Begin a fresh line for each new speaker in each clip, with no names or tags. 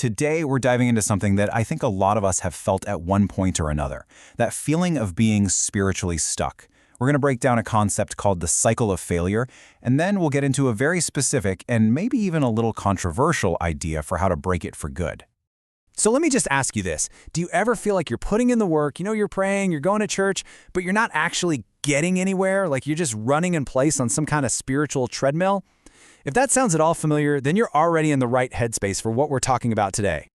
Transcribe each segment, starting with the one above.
Today, we're diving into something that I think a lot of us have felt at one point or another, that feeling of being spiritually stuck. We're going to break down a concept called the cycle of failure, and then we'll get into a very specific and maybe even a little controversial idea for how to break it for good.
So let me just ask you this. Do you ever feel like you're putting in the work, you're praying, you're going to church, but you're not actually getting anywhere, like you're just running in place on some kind of spiritual treadmill? If that sounds at all familiar, then you're already in the right headspace for what we're talking about today.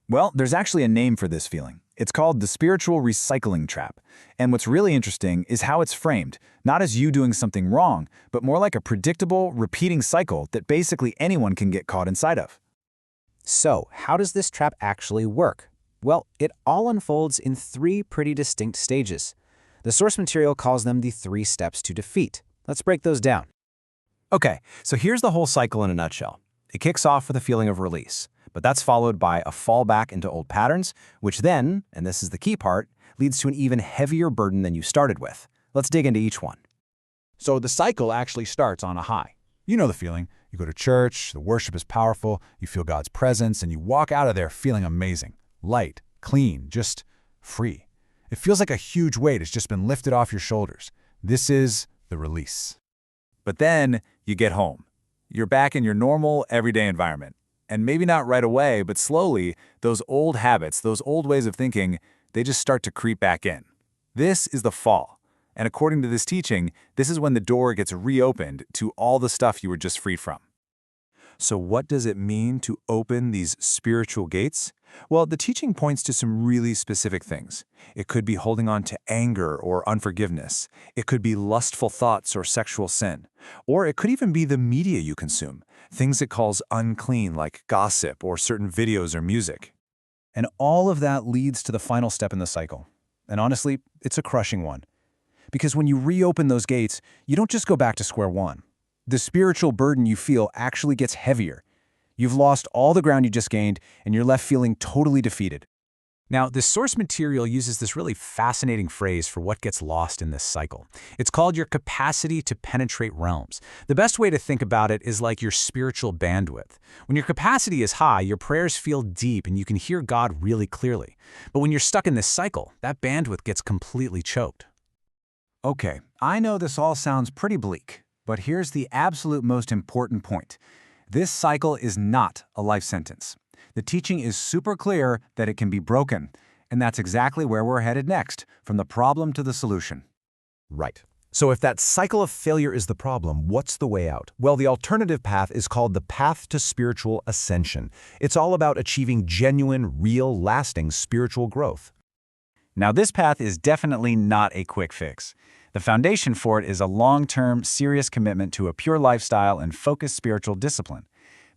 Well, there's actually a name for this feeling. It's called the spiritual recycling trap. And what's really interesting is how it's framed, not as you doing something wrong, but more like a predictable, repeating cycle that basically anyone can get caught inside of.
So, how does this trap actually work? Well, it all unfolds in three pretty distinct stages. The source material calls them the 3 steps to defeat. Let's break those down.
Okay, so here's the whole cycle in a nutshell. It kicks off with a feeling of release, but that's followed by a fall back into old patterns, which then, and this is the key part, leads to an even heavier burden than you started with. Let's dig into each one.
So the cycle actually starts on a high.
You know the feeling. You go to church, the worship is powerful, you feel God's presence, and you walk out of there feeling amazing, light, clean, just free. It feels like a huge weight has just been lifted off your shoulders. This is the release.
But then you get home. You're back in your normal, everyday environment. And maybe not right away, but slowly, those old habits, those old ways of thinking, they just start to creep back in. This is the fall. And according to this teaching, this is when the door gets reopened to all the stuff you were just freed from. So what does it mean to open these spiritual gates? Well, the teaching points to some really specific things. It could be holding on to anger or unforgiveness. It could be lustful thoughts or sexual sin. Or it could even be the media you consume, things it calls unclean like gossip or certain videos or music. And all of that leads to the final step in the cycle. And honestly, it's a crushing one. Because when you reopen those gates, you don't just go back to square one. The spiritual burden you feel actually gets heavier. You've lost all the ground you just gained, and you're left feeling totally defeated.
Now, the source material uses this really fascinating phrase for what gets lost in this cycle. It's called your capacity to penetrate realms. The best way to think about it is like your spiritual bandwidth. When your capacity is high, your prayers feel deep and you can hear God really clearly. But when you're stuck in this cycle, that bandwidth gets completely choked.
Okay, I know this all sounds pretty bleak, but here's the absolute most important point. This cycle is not a life sentence. The teaching is super clear that it can be broken, and that's exactly where we're headed next, from the problem to the solution.
Right. So if that cycle of failure is the problem, what's the way out? Well, the alternative path is called the path to spiritual ascension. It's all about achieving genuine, real, lasting spiritual growth.
Now, this path is definitely not a quick fix. The foundation for it is a long-term, serious commitment to a pure lifestyle and focused spiritual discipline.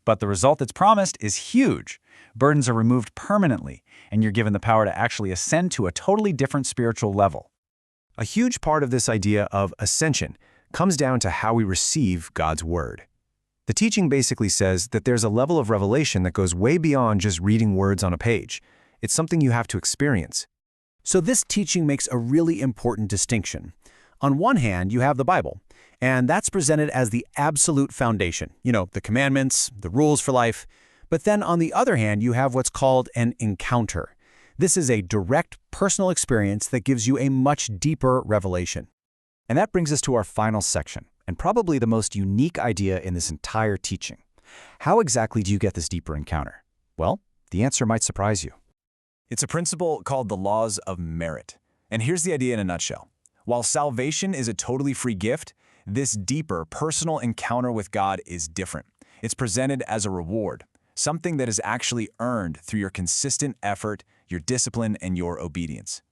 But the result that's promised is huge. Burdens are removed permanently, and you're given the power to actually ascend to a totally different spiritual level.
A huge part of this idea of ascension comes down to how we receive God's Word. The teaching basically says that there's a level of revelation that goes way beyond just reading words on a page. It's something you have to experience.
So this teaching makes a really important distinction. On one hand, you have the Bible, and that's presented as the absolute foundation, the commandments, the rules for life. But then on the other hand, you have what's called an encounter. This is a direct, personal experience that gives you a much deeper revelation.
And that brings us to our final section, and probably the most unique idea in this entire teaching. How exactly do you get this deeper encounter? Well, the answer might surprise you.
It's a principle called the laws of merit. And here's the idea in a nutshell. While salvation is a totally free gift, this deeper, personal encounter with God is different. It's presented as a reward, something that is actually earned through your consistent effort, your discipline, and your obedience.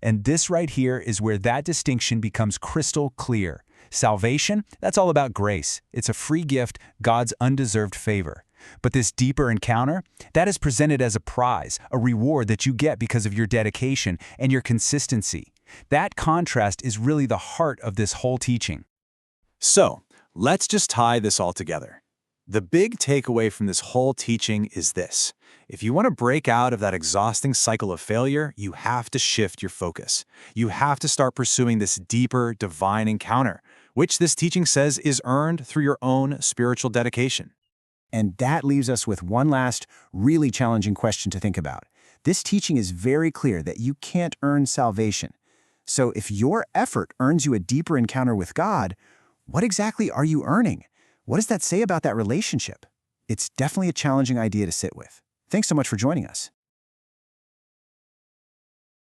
And this right here is where that distinction becomes crystal clear. Salvation, that's all about grace. It's a free gift, God's undeserved favor. But this deeper encounter, that is presented as a prize, a reward that you get because of your dedication and your consistency. That contrast is really the heart of this whole teaching. So, let's just tie this all together. The big takeaway from this whole teaching is this. If you want to break out of that exhausting cycle of failure, you have to shift your focus. You have to start pursuing this deeper, divine encounter, which this teaching says is earned through your own spiritual dedication.
And that leaves us with one last, really challenging question to think about. This teaching is very clear that you can't earn salvation. So if your effort earns you a deeper encounter with God, what exactly are you earning? What does that say about that relationship? It's definitely a challenging idea to sit with. Thanks so much for joining us.